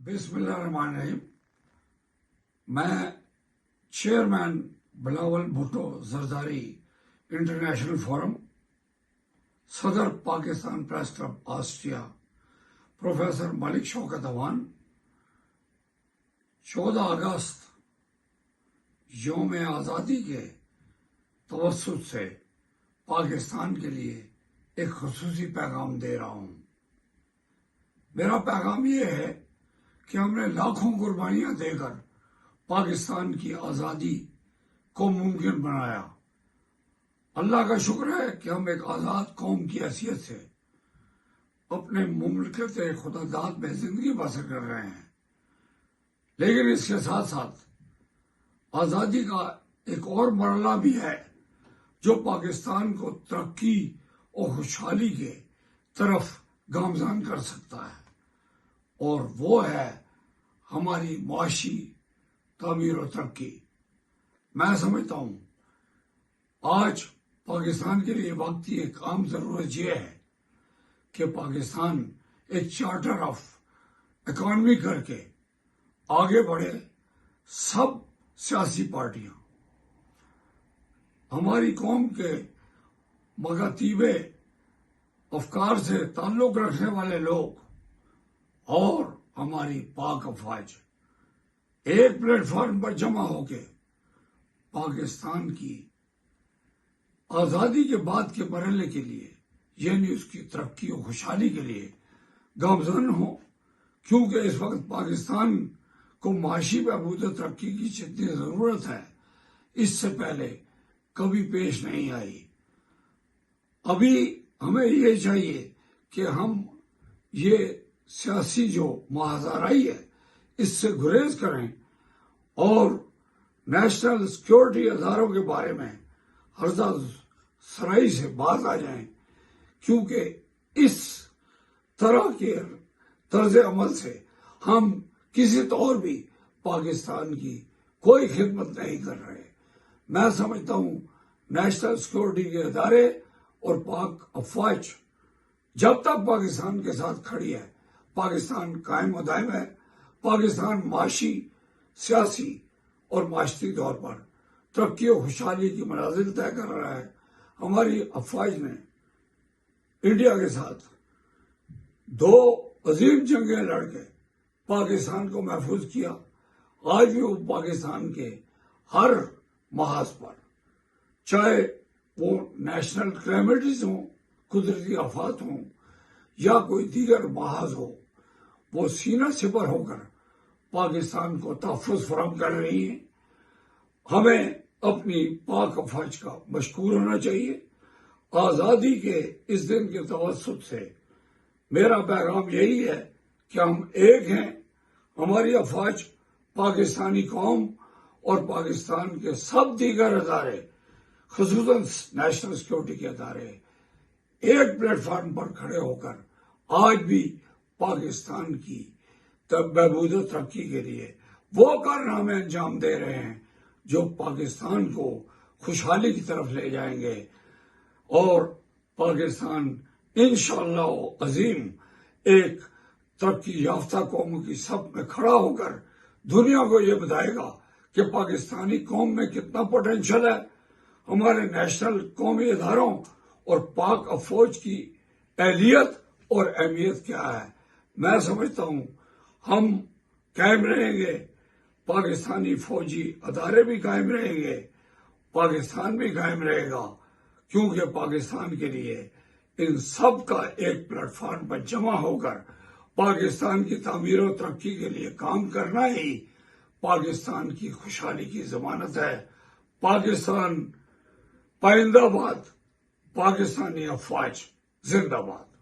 بسم اللہ الرحمن الرحیم۔ میں chairman Bilawal Bhutto Zardari international forum, صدر Pakistan press club Austria professor Malik Shaukat Awan 14 اگست یوم آزادی کے توسط سے پاکستان کے لیے ایک خصوصی پیغام دے رہا ہوں۔ میرا پیغام یہ ہے کہ ہم نے لاکھوں قربانیاں دے کر پاکستان کی آزادی کو ممکن بنایا۔ اللہ کا شکر ہے کہ ہم ایک آزاد قوم کی حیثیت سے اپنے مملکت خدا داد میں زندگی بسر کر رہے ہیں، لیکن اس کے ساتھ ساتھ آزادی کا ایک اور مرحلہ بھی ہے جو پاکستان کو ترقی اور خوشحالی کے طرف گامزن کر سکتا ہے، اور وہ ہے ہماری معاشی تعمیر و ترقی۔ میں سمجھتا ہوں آج پاکستان کے لیے وقت کی ایک عام ضرورت یہ ہے کہ پاکستان ایک چارٹر آف اکانومی کر کے آگے بڑھے۔ سب سیاسی پارٹیاں، ہماری قوم کے مکاتیب افکار سے تعلق رکھنے والے لوگ اور ہماری پاک افواج ایک پلیٹ فارم پر جمع ہو کے پاکستان کی آزادی کے بعد کے مرحلے کے لیے، یعنی اس کی ترقی و خوشحالی کے لیے گامزن ہوں، کیونکہ اس وقت پاکستان کو معاشی بہبود و ترقی کی جتنی ضرورت ہے اس سے پہلے کبھی پیش نہیں آئی۔ ابھی ہمیں یہ چاہیے کہ ہم یہ سیاسی جو مہازارائی ہے اس سے گریز کریں اور نیشنل سیکورٹی اداروں کے بارے میں ہرزہ سرائی سے باز آ جائیں، کیونکہ اس طرح کے طرز عمل سے ہم کسی طور بھی پاکستان کی کوئی خدمت نہیں کر رہے۔ میں سمجھتا ہوں نیشنل سیکورٹی کے ادارے اور پاک افواج جب تک پاکستان کے ساتھ کھڑی ہے، پاکستان قائم و دائم ہے۔ پاکستان معاشی، سیاسی اور معاشرتی طور پر ترقی و خوشحالی کی منازل طے کر رہا ہے۔ ہماری افواج نے انڈیا کے ساتھ 2 عظیم جنگیں لڑ کے پاکستان کو محفوظ کیا۔ آج بھی وہ پاکستان کے ہر محاذ پر، چاہے وہ نیشنل کلیمٹیز ہوں، قدرتی آفات ہوں یا کوئی دیگر محاذ ہو، وہ سینہ سپر ہو کر پاکستان کو تحفظ فراہم کر رہی ہیں۔ ہمیں اپنی پاک افواج کا مشکور ہونا چاہیے۔ آزادی کے اس دن کے توسط سے میرا پیغام یہی ہے کہ ہم ایک ہیں۔ ہماری افواج، پاکستانی قوم اور پاکستان کے سب دیگر ادارے، خصوصاً نیشنل سیکورٹی کے ادارے، ایک پلیٹ فارم پر کھڑے ہو کر آج بھی پاکستان کی بہبود و ترقی کے لیے وہ کارنامے انجام دے رہے ہیں جو پاکستان کو خوشحالی کی طرف لے جائیں گے، اور پاکستان انشاءاللہ عظیم ایک ترقی یافتہ قوم کی صف میں کھڑا ہو کر دنیا کو یہ بتائے گا کہ پاکستانی قوم میں کتنا پوٹینشل ہے، ہمارے نیشنل قومی اداروں اور پاک افواج کی اہلیت اور اہمیت کیا ہے۔ میں سمجھتا ہوں ہم قائم رہیں گے، پاکستانی فوجی ادارے بھی قائم رہیں گے، پاکستان بھی قائم رہے گا، کیونکہ پاکستان کے لیے ان سب کا ایک پلیٹ فارم پر جمع ہو کر پاکستان کی تعمیر و ترقی کے لیے کام کرنا ہی پاکستان کی خوشحالی کی ضمانت ہے۔ پاکستان پائندہ باد، پاکستانی افواج زندہ باد۔